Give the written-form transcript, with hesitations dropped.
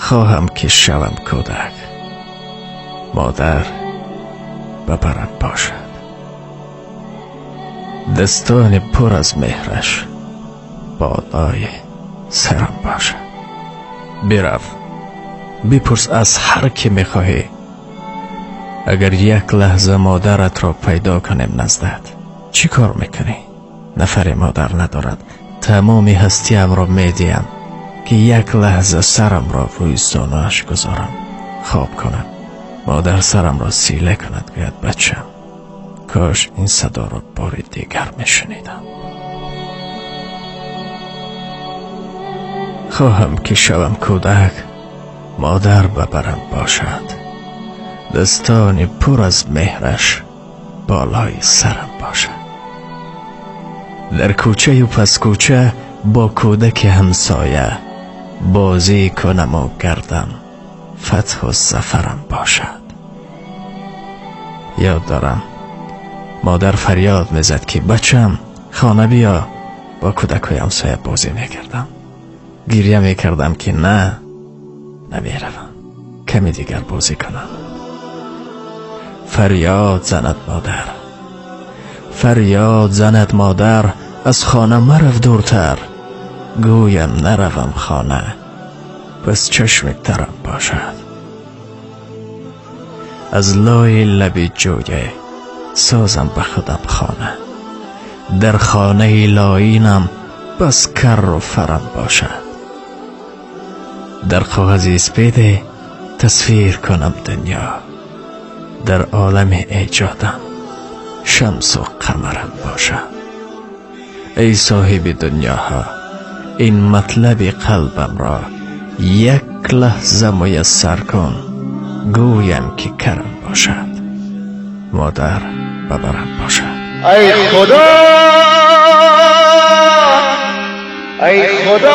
خواهم که شوم کودک، مادر ببرم باشد. دستان پر از مهرش بالای سرم باشد. برو بپرس از هر که میخواهی، اگر یک لحظه مادرت را پیدا کنیم نزدت چی کار میکنی؟ نفر مادر ندارد. تمام هستیم را میدیم که یک لحظه سرم را روی زانویش گذارم، خواب کنم. مادر سرم را سیله کند گوید بچم. کاش این صدا را بار دیگر میشنیدم. خواهم که شوم کودک، مادر ببرم باشد. دستان پر از مهرش بالای سرم باشد. در کوچه و پس کوچه با کودک همسایه بازی کنم و گردم فتح و ظفرم باشد. یاد دارم مادر فریاد میزد که بچم خانه بیا. با کودک های همسایه بازی میکردم. گریه میکردم که نه، نمیروم، کمی دیگر بازی کنم. فریاد زند مادر، فریاد زند مادر، از خانه مرو دورتر. گویم نروم خانه، بس چشم ترم باشد. از لای لبی جویه سازم به خودم خانه. در خانه لاینم بس کر و فرم باشد. در کاغذی سپیده تصویر کنم دنیا. در عالم ایجادم شمس و قمرم باشد. ای صاحب دنیاها، این مطلب قلبم را یک لحظه میسر کن. گویم که کرم باشد، مادر ببرم باشد. ای خدا، ای خدا،